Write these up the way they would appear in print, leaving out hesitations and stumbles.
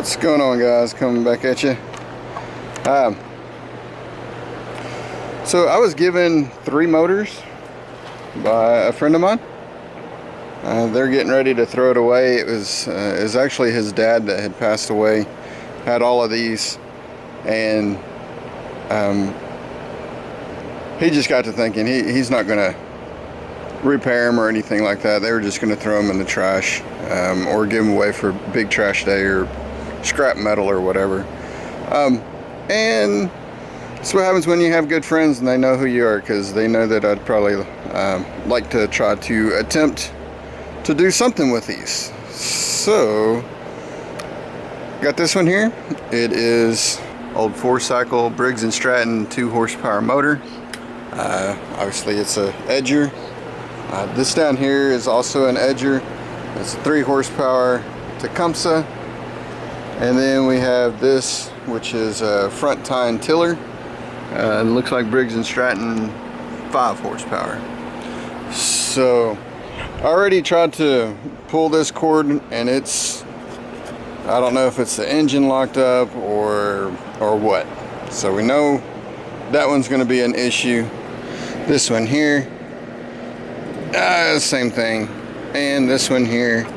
What's going on, guys? Coming back at you. So I was given 3 motors by a friend of mine. They're getting ready to throw it away. It was actually his dad that had passed away, had all of these, and he just got to thinking he's not going to repair them or anything like that. They were just going to throw them in the trash, or give them away for big trash day or scrap metal or whatever. And that's what happens when you have good friends and they know who you are, because they know that I'd probably like to try to attempt to do something with these. So got this one here. It is old 4-cycle Briggs & Stratton 2 horsepower motor. Obviously it's a Edger. This down here is also an Edger. It's a 3 horsepower Tecumseh. And then we have this, which is a front tine tiller. It looks like Briggs & Stratton 5 horsepower. So I already tried to pull this cord, and I don't know if it's the engine locked up or what. So we know that one's going to be an issue. This one here, same thing. And this one here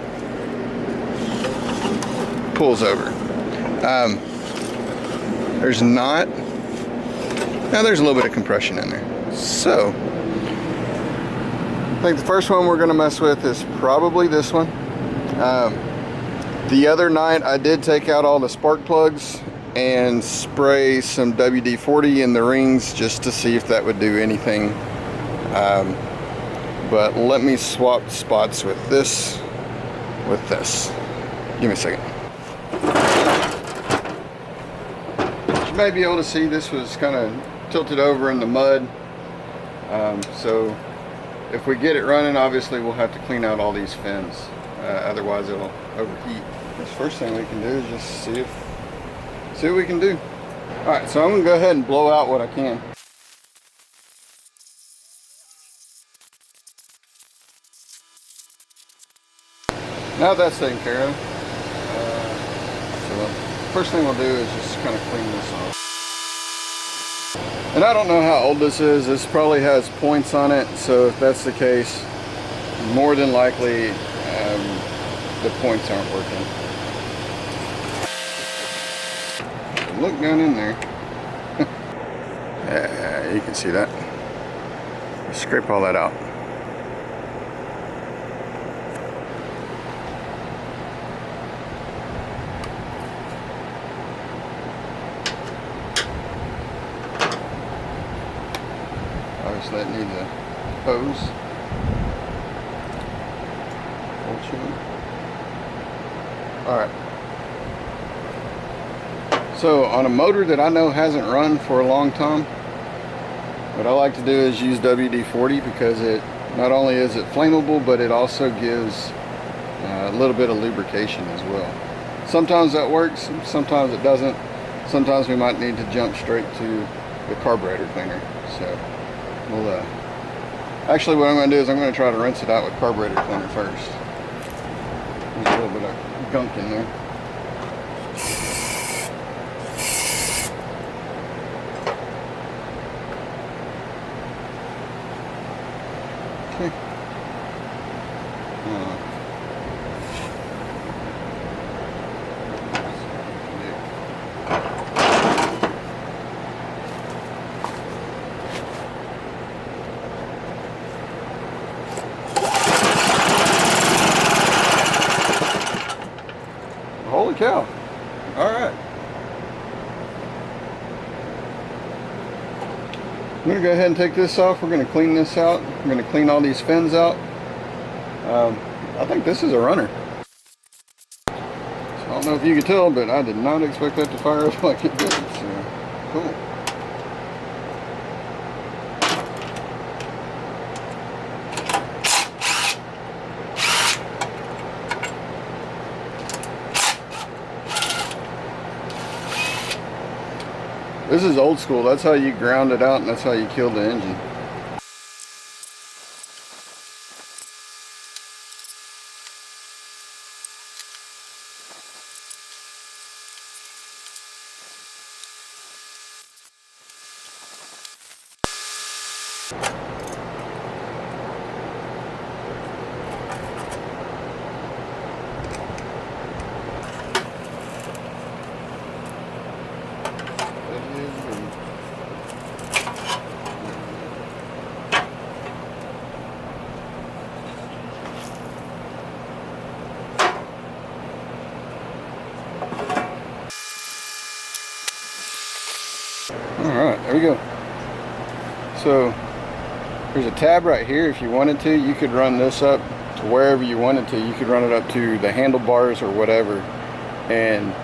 pulls over. There's not. Now there's a little bit of compression in there. So I think the first one we're going to mess with is probably this one. The other night I did take out all the spark plugs and spray some WD-40 in the rings just to see if that would do anything. But let me swap spots with this with this. Give me a second. As you may be able to see, this was kind of tilted over in the mud. So if we get it running, obviously we'll have to clean out all these fins. Otherwise it'll overheat. The first thing we can do is just see what we can do. Alright, so I'm going to go ahead and blow out what I can. Now that's taken care of, so the first thing we'll do is just kind of clean this off. And I don't know how old this is. This probably has points on it, so if that's the case, more than likely the points aren't working. Look down in there. Yeah, you can see that. Scrape all that out. Obviously that needs a hose. Alright. So on a motor that I know hasn't run for a long time, what I like to do is use WD-40, because it not only is it flammable, but it also gives a little bit of lubrication as well. Sometimes that works, sometimes it doesn't. Sometimes we might need to jump straight to the carburetor cleaner. So we'll actually what I'm going to do is I'm going to try to rinse it out with carburetor cleaner first. There's a little bit of gunk in there. Okay. Holy cow. Alright. I'm going to go ahead and take this off. We're going to clean this out. I'm going to clean all these fins out. I think this is a runner. So I don't know if you can tell, but I did not expect that to fire up like it did. So, cool. This is old school. That's how you ground it out, and that's how you kill the engine. Alright, there we go. So there's a tab right here. If you wanted to, you could run this up to wherever you wanted to. You could run it up to the handlebars or whatever and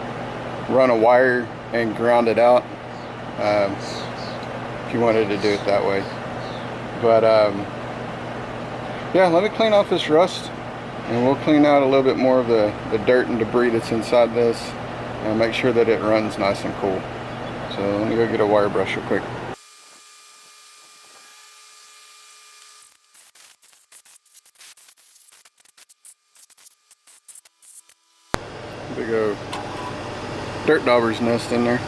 run a wire and ground it out if you wanted to do it that way. But yeah, let me clean off this rust and we'll clean out a little bit more of the dirt and debris that's inside this and make sure that it runs nice and cool. So let me go get a wire brush real quick. Big old dirt dauber's nest in there.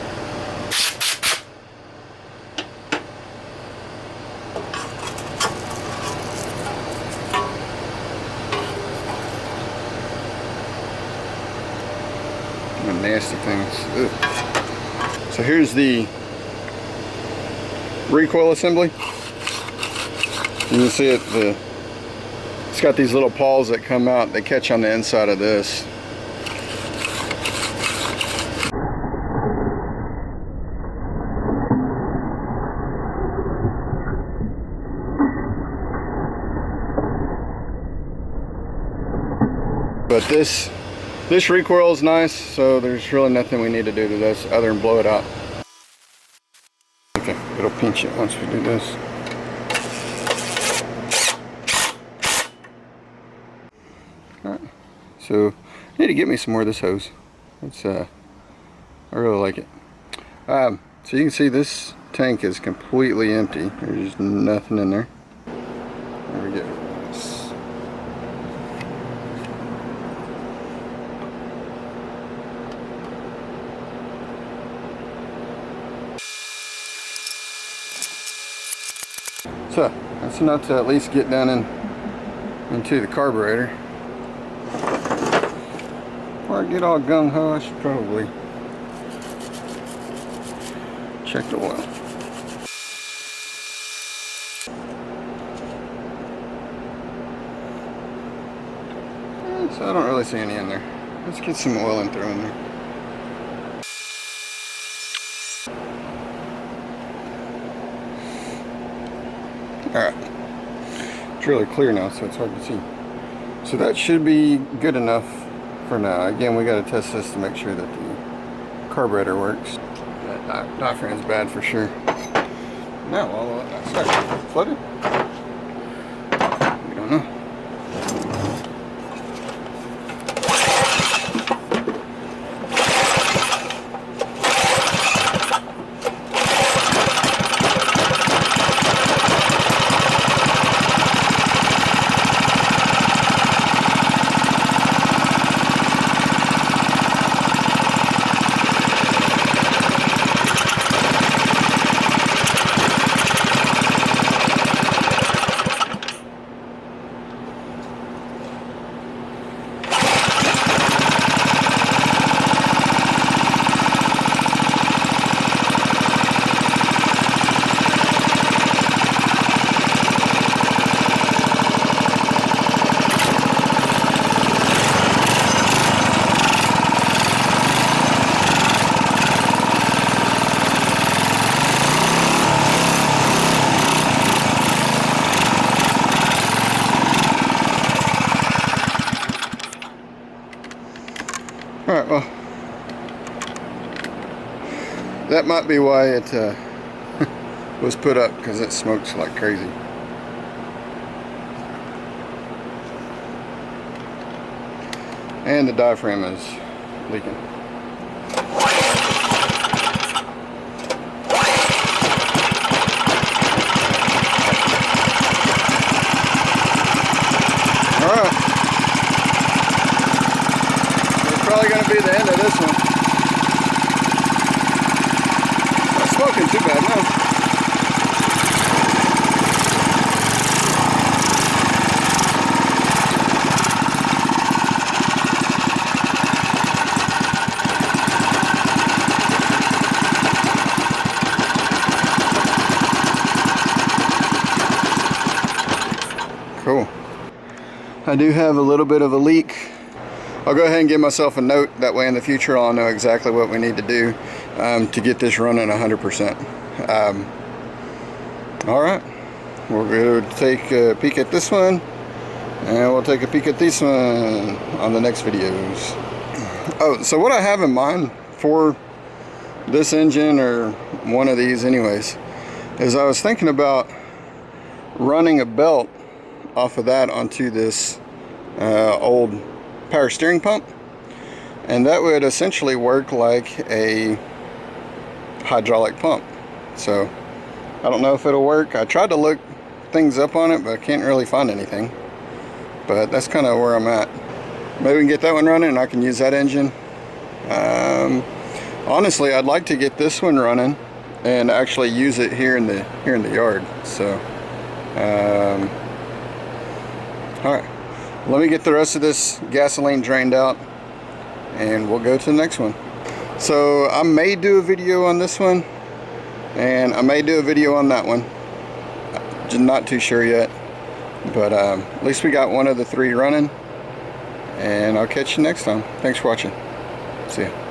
And nasty things. Ugh. So here's the recoil assembly. You can see it. It's got these little paws that come out. They catch on the inside of this. But this recoil is nice, so there's really nothing we need to do to this other than blow it out. Okay, it'll pinch it once we do this. Alright, so I need to get me some more of this hose. It's I really like it. So you can see this tank is completely empty. There's nothing in there. There we go. So that's enough to at least get down into the carburetor. Before I get all gung-ho, I should probably check the oil. So I don't really see any in there. Let's get some oil and throw in there. Alright, it's really clear now, so it's hard to see. So that should be good enough for now. Again, we got to test this to make sure that the carburetor works. That diaphragm's bad for sure. Now, all of that started flooded. We don't know. Alright, well, that might be why it was put up, because it smokes like crazy. And the diaphragm is leaking. Alright. Probably going to be the end of this one. Not smoking too bad, no. Cool. I do have a little bit of a leak. I'll go ahead and give myself a note, that way in the future I'll know exactly what we need to do to get this running 100%. All right, we're going to take a peek at this one, and we'll take a peek at this one on the next videos. Oh, so what I have in mind for this engine, or one of these anyways, is I was thinking about running a belt off of that onto this old power steering pump, and that would essentially work like a hydraulic pump. So I don't know if it'll work. I tried to look things up on it, but I can't really find anything. But that's kind of where I'm at. Maybe we can get that one running and I can use that engine. Honestly, I'd like to get this one running and actually use it here in the yard. So all right, let me get the rest of this gasoline drained out and we'll go to the next one. So I may do a video on this one, and I may do a video on that one. Just not too sure yet, but at least we got one of the three running, and I'll catch you next time. Thanks for watching. See ya.